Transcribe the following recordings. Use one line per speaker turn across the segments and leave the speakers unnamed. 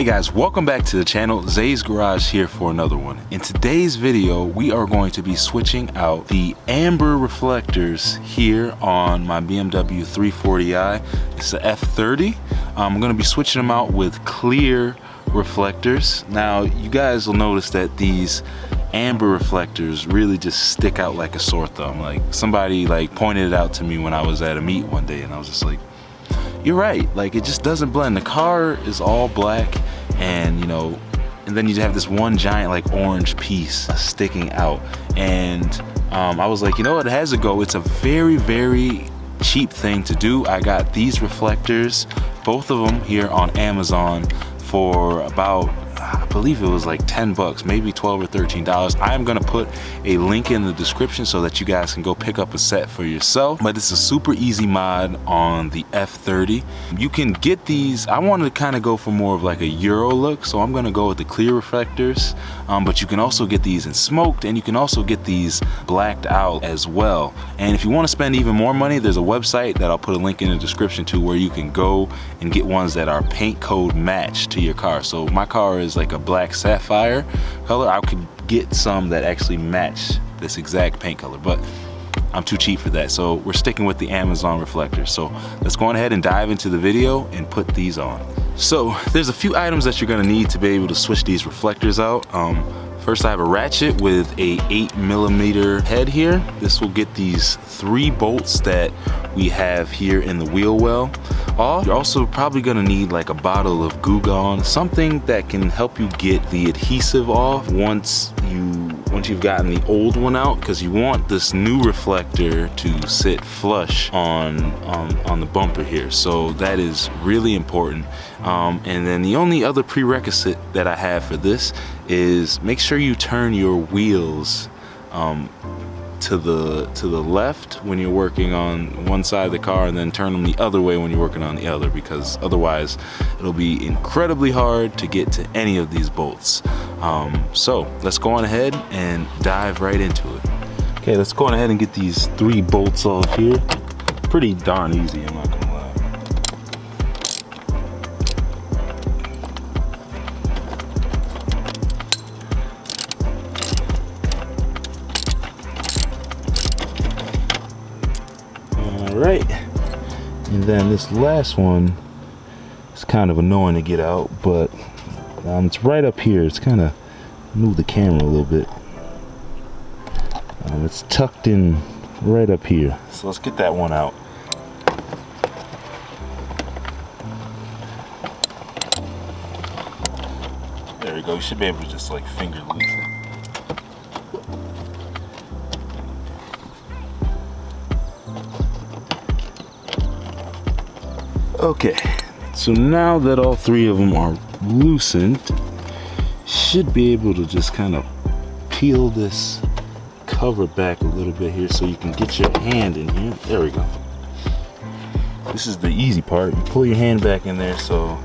Hey guys, welcome back to the channel. Zay's Garage here for another one. In today's video, we are going to be switching out the amber reflectors here on my BMW 340i. It's the F30. I'm going to be switching them out with clear reflectors. Now, you guys will notice that these amber reflectors really just stick out like a sore thumb. Like somebody pointed it out to me when I was at a meet one day, and I was just like, you're right, like it just doesn't blend. The car is all black, and and then you have this one giant orange piece sticking out. And I was like, you know what, it has to go. It's a very, very cheap thing to do. I got these reflectors, both of them here on Amazon for about, I believe it was like 10 bucks, maybe 12 or 13 dollars. I am gonna put a link in the description so that you guys can go pick up a set for yourself. But it's a super easy mod on the F30. You can get these. I wanted to kind of go for more of like a Euro look, so I'm gonna go with the clear reflectors. But you can also get these in smoked, and you can also get these blacked out as well. And if you want to spend even more money, there's a website that I'll put a link in the description to where you can go and get ones that are paint code matched to your car. So my car is like a black sapphire color. I could get some that actually match this exact paint color, but I'm too cheap for that. So we're sticking with the Amazon reflectors. So let's go ahead and dive into the video and put these on. So there's a few items that you're gonna need to be able to switch these reflectors out. First, I have a ratchet with a 8mm head here. This will get these 3 bolts that we have here in the wheel well off. You're also probably gonna need like a bottle of Goo Gone, something that can help you get the adhesive off once you've gotten the old one out, because you want this new reflector to sit flush on the bumper here. So that is really important. And then the only other prerequisite that I have for this is make sure you turn your wheels to the left when you're working on one side of the car, and then turn them the other way when you're working on the other, because otherwise it'll be incredibly hard to get to any of these bolts. So let's go on ahead and dive right into it. Okay, let's go on ahead and get these 3 bolts off here. Pretty darn easy, I'm not gonna lie. Right, and then this last one is kind of annoying to get out, but it's right up here. It's kind of, move the camera a little bit. It's tucked in right up here, so let's get that one out. There we go. You should be able to just finger loose it. Okay, so now that all 3 of them are loosened, should be able to just kind of peel this cover back a little bit here so you can get your hand in here. There we go. This is the easy part. You pull your hand back in there so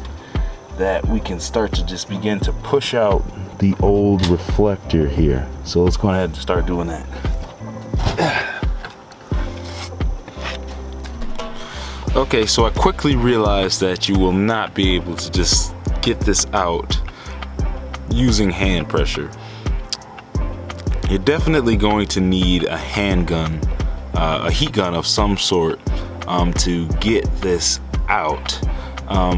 that we can start to just begin to push out the old reflector here. So let's go ahead and start doing that. Okay, so I quickly realized that you will not be able to just get this out using hand pressure. You're definitely going to need a handgun, a heat gun of some sort, to get this out.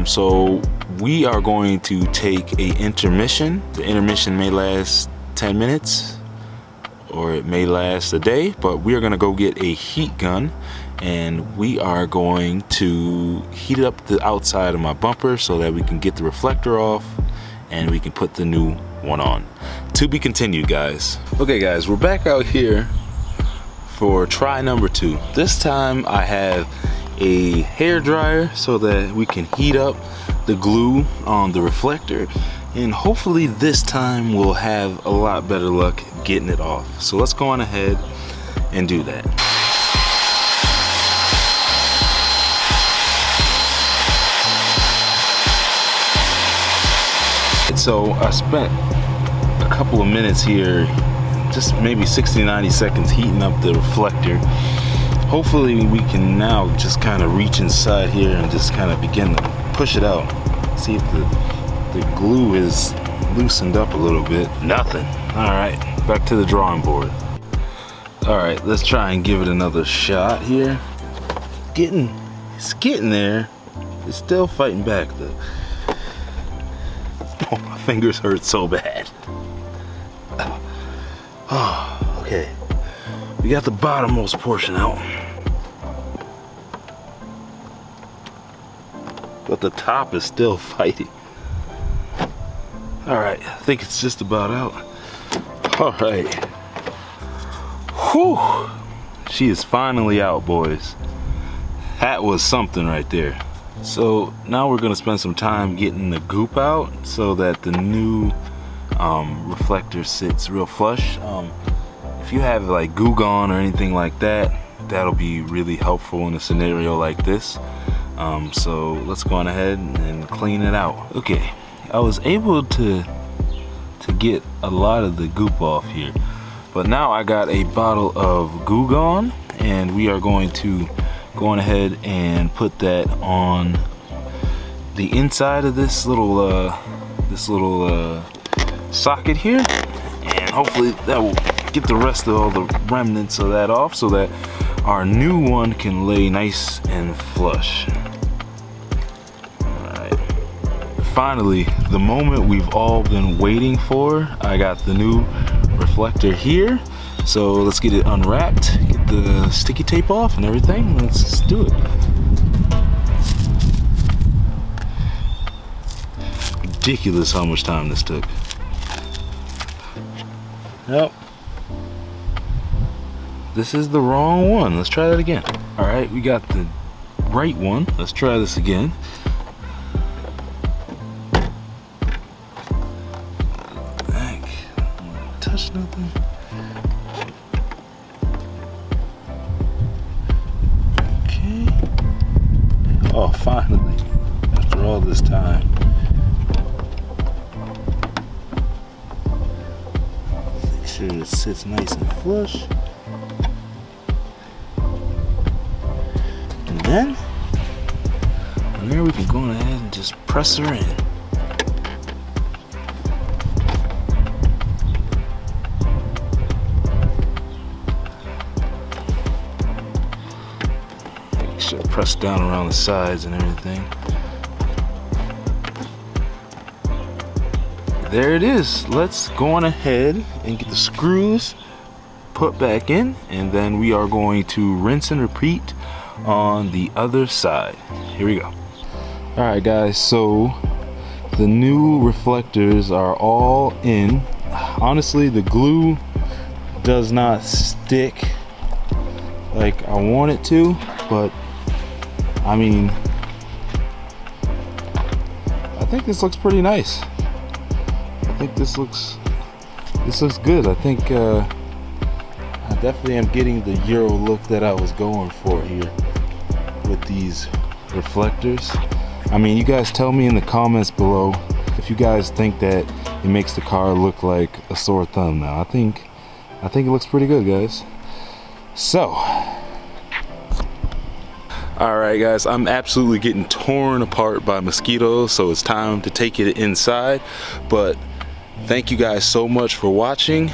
So we are going to take an intermission. The intermission may last 10 minutes or it may last a day, but we are gonna go get a heat gun, and we are going to heat up the outside of my bumper so that we can get the reflector off and we can put the new one on. To be continued, guys. Okay guys, we're back out here for try number 2. This time I have a hair dryer so that we can heat up the glue on the reflector, and hopefully this time we'll have a lot better luck getting it off. So let's go on ahead and do that. So I spent a couple of minutes here, just maybe 60-90 seconds, heating up the reflector. Hopefully we can now just kind of reach inside here and just kind of begin to push it out. See if the The glue is loosened up a little bit. Nothing. All right, back to the drawing board. All right, let's try and give it another shot here. It's getting there. It's still fighting back though. Oh, my fingers hurt so bad. Oh, okay. We got the bottommost portion out. But the top is still fighting. All right, I think it's just about out. All right. Whew. She is finally out, boys. That was something right there. So now we're gonna spend some time getting the goop out so that the new reflector sits real flush. If you have like Goo Gone or anything like that, that'll be really helpful in a scenario like this. So let's go on ahead and clean it out. Okay, I was able to get a lot of the goop off here, but now I got a bottle of Goo Gone, and we are going to go on ahead and put that on the inside of this little socket here, and hopefully that will get the rest of all the remnants of that off so that our new one can lay nice and flush. Alright, finally, the moment we've all been waiting for. I got the new reflector here, so let's get it unwrapped, get the sticky tape off and everything. Let's do it. Ridiculous how much time this took. Yep. This is the wrong one. Let's try that again. All right, we got the right one. Let's try this again. Heck, touch nothing. Okay. Oh, finally, after all this time. Make sure it sits nice and flush. And then, from there we can go ahead and just press her in. Make sure to press down around the sides and everything. There it is. Let's go on ahead and get the screws put back in, and then we are going to rinse and repeat on the other side. Here we go. All right guys, so the new reflectors are all in. Honestly, the glue does not stick like I want it to, but I mean, I think this looks pretty nice. I think this looks good. I think I definitely am getting the Euro look that I was going for here with these reflectors. I mean, you guys tell me in the comments below if you guys think that it makes the car look like a sore thumb now. I think it looks pretty good, guys. So, alright guys, I'm absolutely getting torn apart by mosquitoes, so it's time to take it inside. But thank you guys so much for watching.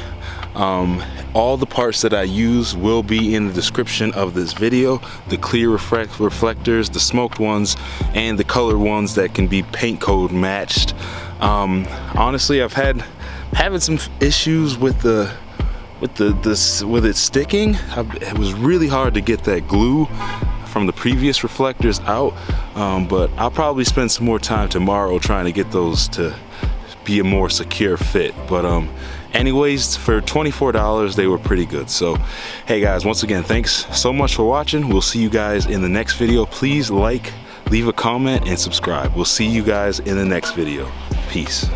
All the parts that I use will be in the description of this video. The clear reflectors, the smoked ones, and the colored ones that can be paint code matched. Honestly, I've having some issues with it sticking. It was really hard to get that glue from the previous reflectors out, but I'll probably spend some more time tomorrow trying to get those to be a more secure fit. But anyways, for $24 they were pretty good. So hey guys, once again, thanks so much for watching. We'll see you guys in the next video. Please like, leave a comment, and subscribe. We'll see you guys in the next video. Peace.